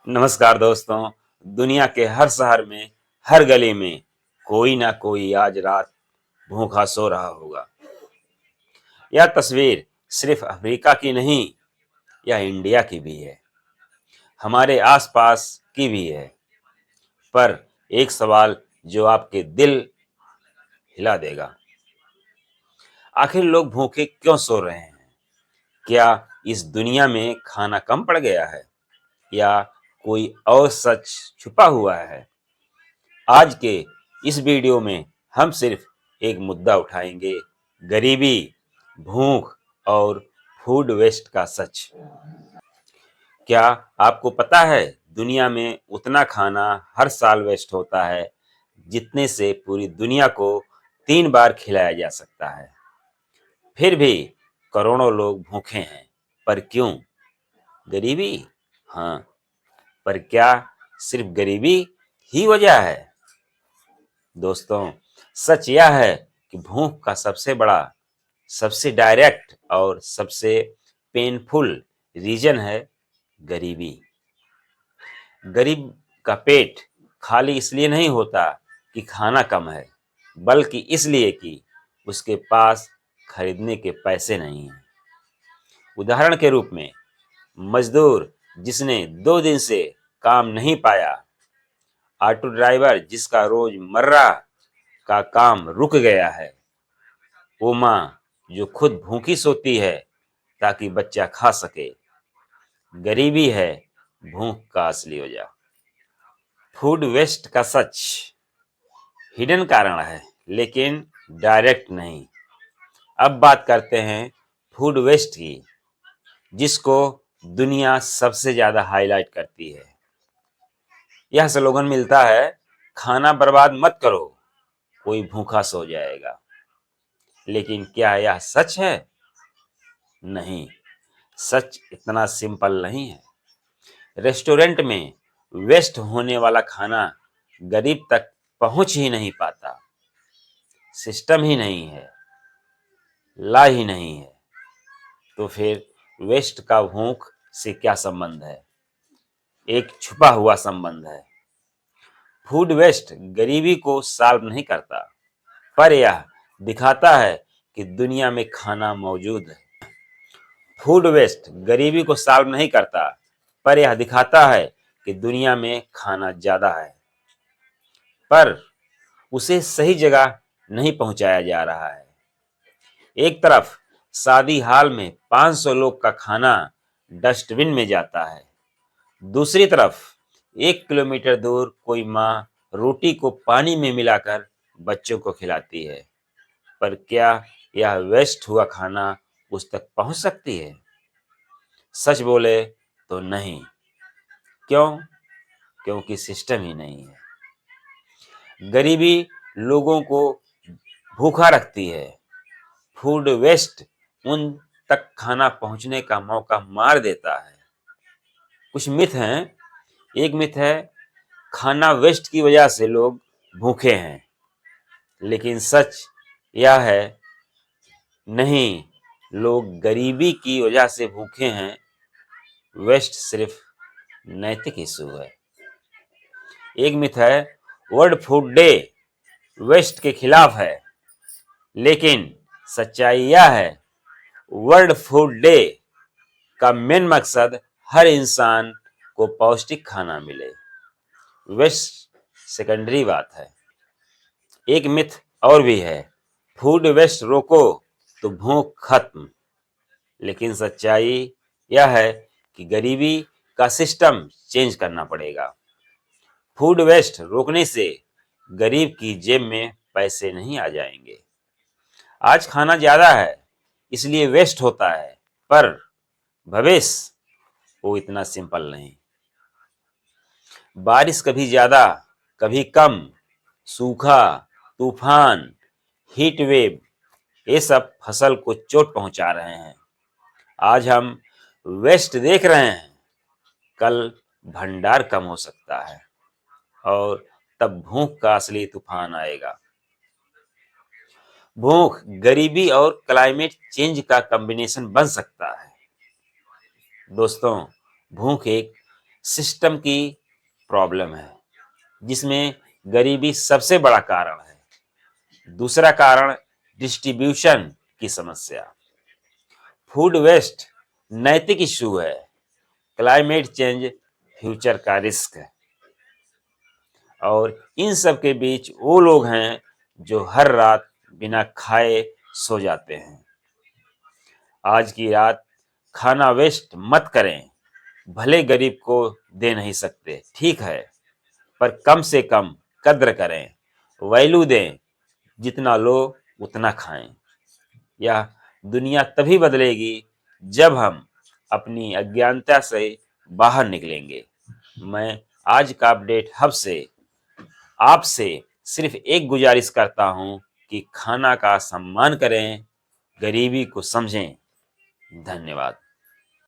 नमस्कार दोस्तों। दुनिया के हर शहर में, हर गली में कोई ना कोई आज रात भूखा सो रहा होगा। यह तस्वीर सिर्फ अफ्रीका की नहीं, यह इंडिया की भी है, हमारे आसपास की भी है। पर एक सवाल जो आपके दिल हिला देगा, आखिर लोग भूखे क्यों सो रहे हैं? क्या इस दुनिया में खाना कम पड़ गया है या कोई और सच छुपा हुआ है? आज के इस वीडियो में हम सिर्फ एक मुद्दा उठाएंगे, गरीबी, भूख और फूड वेस्ट का सच। क्या आपको पता है दुनिया में उतना खाना हर साल वेस्ट होता है जितने से पूरी दुनिया को 3 बार खिलाया जा सकता है। फिर भी करोड़ों लोग भूखे हैं। पर क्यों? गरीबी? हाँ, पर क्या सिर्फ गरीबी ही वजह है? दोस्तों, सच यह है कि भूख का सबसे बड़ा, सबसे डायरेक्ट और सबसे पेनफुल रीजन है गरीबी। गरीब का पेट खाली इसलिए नहीं होता कि खाना कम है, बल्कि इसलिए कि उसके पास खरीदने के पैसे नहीं हैं। उदाहरण के रूप में, मजदूर जिसने 2 दिन से काम नहीं पाया, ऑटो ड्राइवर जिसका रोजमर्रा का काम रुक गया है, वो माँ जो खुद भूखी सोती है ताकि बच्चा खा सके। गरीबी है भूख का असली वजह। फूड वेस्ट का सच हिडन कारण है, लेकिन डायरेक्ट नहीं। अब बात करते हैं फूड वेस्ट की, जिसको दुनिया सबसे ज्यादा हाईलाइट करती है। यह स्लोगन मिलता है, खाना बर्बाद मत करो, कोई भूखा सो जाएगा। लेकिन क्या यह सच है? नहीं, सच इतना सिंपल नहीं है। रेस्टोरेंट में वेस्ट होने वाला खाना गरीब तक पहुंच ही नहीं पाता। सिस्टम ही नहीं है, ला ही नहीं है। तो फिर वेस्ट का भूख से क्या संबंध है? एक छुपा हुआ संबंध है। फूड वेस्ट गरीबी को सॉल्व नहीं करता, पर यह दिखाता है कि दुनिया में खाना मौजूद है। फूड वेस्ट गरीबी को सॉल्व नहीं करता, पर यह दिखाता है कि दुनिया में खाना ज्यादा है, पर उसे सही जगह नहीं पहुंचाया जा रहा है। एक तरफ शादी हाल में 500 लोग का खाना डस्टबिन में जाता है, दूसरी तरफ 1 किलोमीटर दूर कोई माँ रोटी को पानी में मिलाकर बच्चों को खिलाती है। पर क्या यह वेस्ट हुआ खाना उस तक पहुंच सकती है? सच बोले तो नहीं। क्यों? क्योंकि सिस्टम ही नहीं है। गरीबी लोगों को भूखा रखती है। फूड वेस्ट उन तक खाना पहुंचने का मौका मार देता है। कुछ मिथ हैं। एक मिथ है, खाना वेस्ट की वजह से लोग भूखे हैं। लेकिन सच यह है, नहीं, लोग गरीबी की वजह से भूखे हैं। वेस्ट सिर्फ नैतिक इशू है। एक मिथ है, वर्ल्ड फूड डे वेस्ट के खिलाफ है। लेकिन सच्चाई यह है, वर्ल्ड फूड डे का मेन मकसद हर इंसान को पौष्टिक खाना मिले। वेस्ट सेकेंडरी बात है। एक मिथ और भी है, फूड वेस्ट रोको तो भूख खत्म। लेकिन सच्चाई यह है कि गरीबी का सिस्टम चेंज करना पड़ेगा। फूड वेस्ट रोकने से गरीब की जेब में पैसे नहीं आ जाएंगे। आज खाना ज्यादा है इसलिए वेस्ट होता है, पर भविष्य वो इतना सिंपल नहीं। बारिश कभी ज्यादा, कभी कम, सूखा, तूफान, हीट वेव, ये सब फसल को चोट पहुंचा रहे हैं। आज हम वेस्ट देख रहे हैं, कल भंडार कम हो सकता है और तब भूख का असली तूफान आएगा। भूख, गरीबी और क्लाइमेट चेंज का कॉम्बिनेशन बन सकता है। दोस्तों, भूख एक सिस्टम की प्रॉब्लम है, जिसमें गरीबी सबसे बड़ा कारण है। दूसरा कारण डिस्ट्रीब्यूशन की समस्या, फूड वेस्ट नैतिक इश्यू है, क्लाइमेट चेंज फ्यूचर का रिस्क है। और इन सब के बीच वो लोग हैं जो हर रात बिना खाए सो जाते हैं। आज की रात खाना वेस्ट मत करें। भले गरीब को दे नहीं सकते, ठीक है, पर कम से कम कद्र करें, वैल्यू दें। जितना लो उतना खाएं। यह दुनिया तभी बदलेगी जब हम अपनी अज्ञानता से बाहर निकलेंगे। मैं आज का अपडेट हब से आपसे सिर्फ एक गुजारिश करता हूं कि खाना का सम्मान करें, गरीबी को समझें। धन्यवाद।